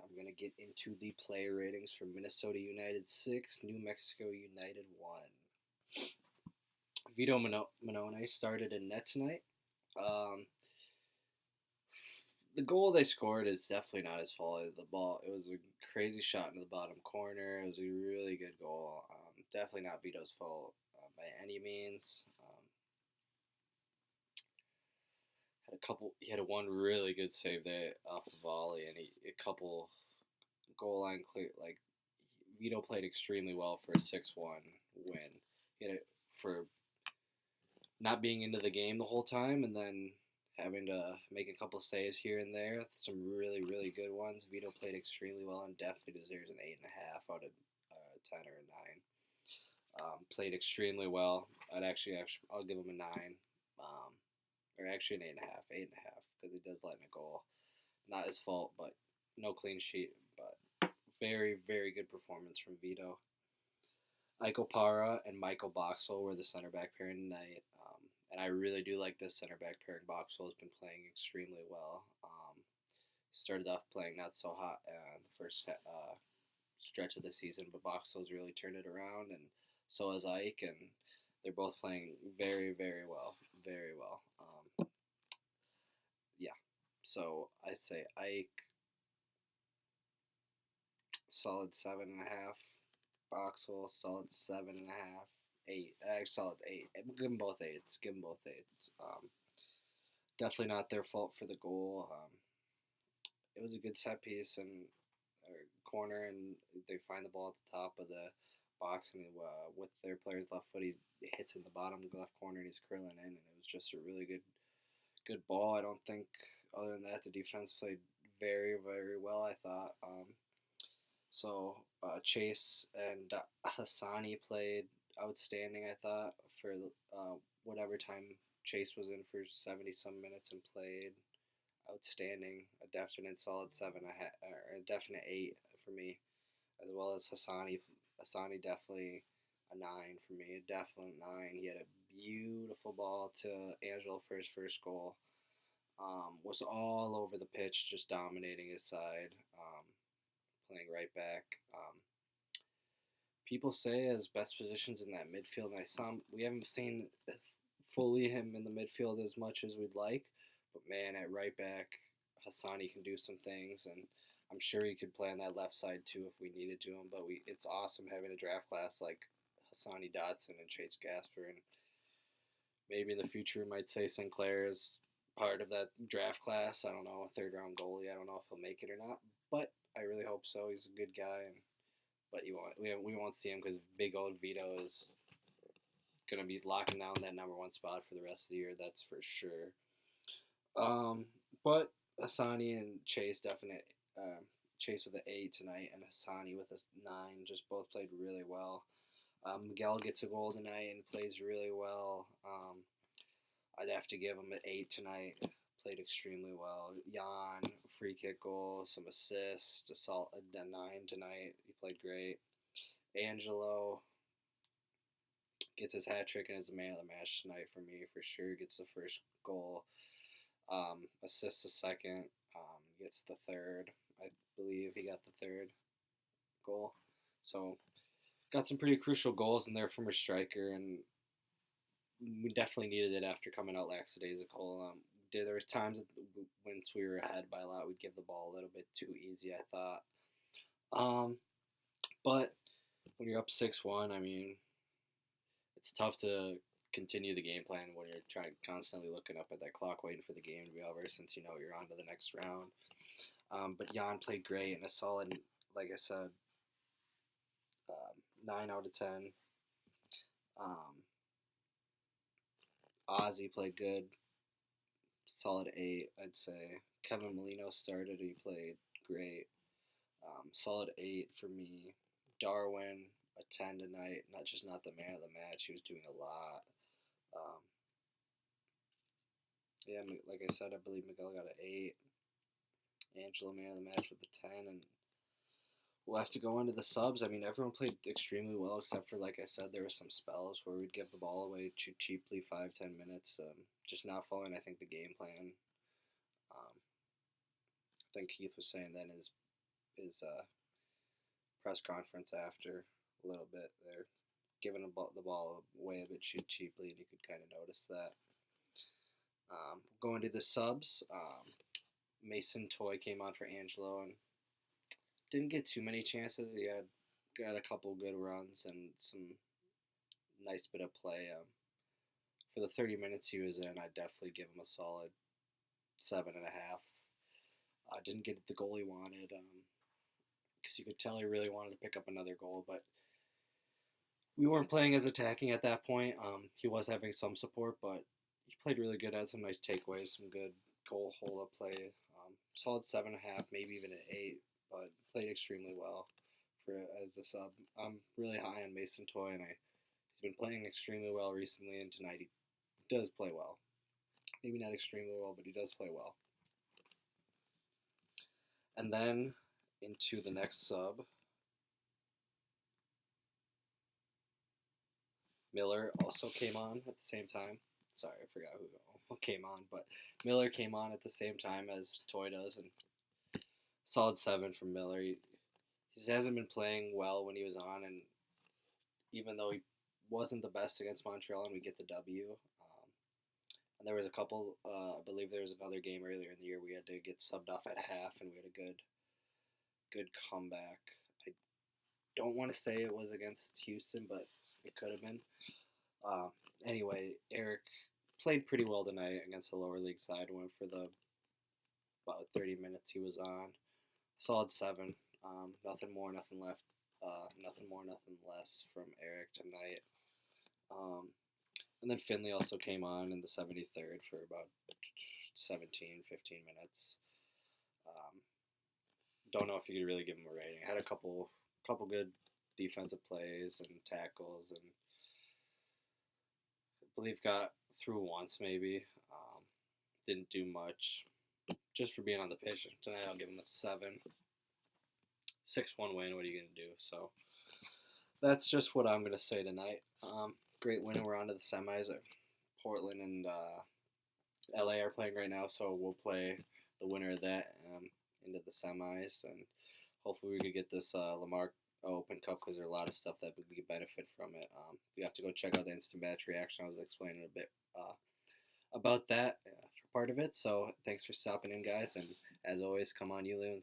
I'm going to get into the player ratings for Minnesota United 6, New Mexico United 1. Vito Mannone started in net tonight. Um, the goal they scored is definitely not his fault. The ball, it was a crazy shot into the bottom corner. It was a really good goal. Definitely not Vito's fault by any means. He had one really good save there off the volley, and a couple goal line clear. Like Vito played extremely well for a 6-1 win. He had it for not being into the game the whole time, and then having to make a couple saves here and there. Some really, really good ones. Vito played extremely well and definitely deserves an 8.5 out of 10 or a 9. Played extremely well. I'll give him a 9, or actually an 8.5, 8.5, because he does let in a goal. Not his fault, but no clean sheet. But very, very good performance from Vito. Ike Opara and Michael Boxall were the center back pairing tonight. And I really do like this center back pairing. Boxall has been playing extremely well. Started off playing not so hot in the first stretch of the season, but Boxall's really turned it around, and so has Ike, and they're both playing very, very well. Very well. Yeah. So I say Ike, solid 7.5. Boxall, solid 7.5. 8. Actually, solid 8. Give them both 8s. Give them both 8s. Definitely not their fault for the goal. It was a good set piece and corner, and they find the ball at the top of the box, and with their player's left foot, he hits in the bottom left corner, and he's curling in, and it was just a really good ball. I don't think, other than that, the defense played very, very well, I thought. Chase and Hassani played outstanding, I thought, for whatever time Chase was in for 70 some minutes and played outstanding. A definite solid 7.5, or a definite 8 for me, as well as Hassani. Hassani definitely a 9 for me, a definite 9. He had a beautiful ball to Angelo for his first goal. Was all over the pitch, just dominating his side, playing right back. People say his best positions in that midfield, and we haven't seen fully him in the midfield as much as we'd like, but man, at right back, Hassani can do some things, and I'm sure he could play on that left side too if we needed to him. But it's awesome having a draft class like Hassani Dotson and Chase Gasper, and maybe in the future we might say Sinclair is part of that draft class. I don't know, a third round goalie. I don't know if he'll make it or not, but I really hope so. He's a good guy, but we won't see him because big old Vito is going to be locking down that number 1 spot for the rest of the year. That's for sure. But Hassani and Chase Chase with an 8 tonight, and Hassani with a 9. Just both played really well. Miguel gets a goal tonight and plays really well. I'd have to give him an 8 tonight. Played extremely well. Jan, free kick goal, some assists, a 9 tonight. He played great. Angelo gets his hat trick and is the man of the match tonight for me, for sure. Gets the first goal, assists the second, gets the third. I believe he got the third goal. So got some pretty crucial goals in there from our striker, and we definitely needed it after coming out lackadaisical. There was times that once we were ahead by a lot, we'd give the ball a little bit too easy, I thought. But when you're up 6-1, I mean, it's tough to continue the game plan when you're constantly looking up at that clock, waiting for the game to be over, since you know you're on to the next round. But Jan played great and a solid, like I said, 9 out of 10. Ozzy played good, solid 8, I'd say. Kevin Molino started, he played great. Solid 8 for me. Darwin, a 10 tonight. Not the man of the match. He was doing a lot. Yeah, like I said, I believe Miguel got an 8. Angelo, man of the match with a 10. And we'll have to go into the subs. I mean, everyone played extremely well, except for, like I said, there were some spells where we'd give the ball away cheaply, 5-10 minutes. Just not following, I think, the game plan. I think Keith was saying that in his his press conference after a little bit. They're giving the ball away a bit cheaply, and you could kind of notice that. Going to the subs, Mason Toy came on for Angelo and didn't get too many chances. He had got a couple good runs and some nice bit of play. For the 30 minutes he was in, I'd definitely give him a solid 7.5. I didn't get the goal he wanted because you could tell he really wanted to pick up another goal, but we weren't playing as attacking at that point. He was having some support, but he played really good. Had some nice takeaways, some good goal hold up play. Solid 7.5, maybe even an 8, but played extremely well for as a sub. I'm really high on Mason Toy, and he's been playing extremely well recently. And tonight he does play well. Maybe not extremely well, but he does play well. And then into the next sub, Miller also came on at the same time. Sorry, I forgot who came on, but Miller came on at the same time as Toy does, and solid 7 from Miller. He hasn't been playing well when he was on, and even though he wasn't the best against Montreal, and we get the W. And there was a couple. I believe there was another game earlier in the year we had to get subbed off at half, and we had a good comeback. I don't want to say it was against Houston, but it could have been. Anyway, Eric played pretty well tonight against the lower league side. Went for the about 30 minutes he was on. Solid 7. Nothing more, nothing left. Nothing more, nothing less from Eric tonight. And then Finley also came on in the 73rd for about 17, 15 minutes. Don't know if you could really give him a rating. Had a couple good defensive plays and tackles, and I believe got through once maybe. Didn't do much just for being on the pitch. Tonight I'll give him a 7. 6-1 win. What are you going to do? So that's just what I'm going to say tonight. Great win. We're on to the semis. Portland and LA are playing right now, so we'll play the winner of that into the semis, and hopefully we could get this Lamar Open Cup because there's a lot of stuff that we could benefit from it. You have to go check out the instant match reaction. I was explaining a bit about that for part of it. So thanks for stopping in, guys, and as always, come on, you Loons.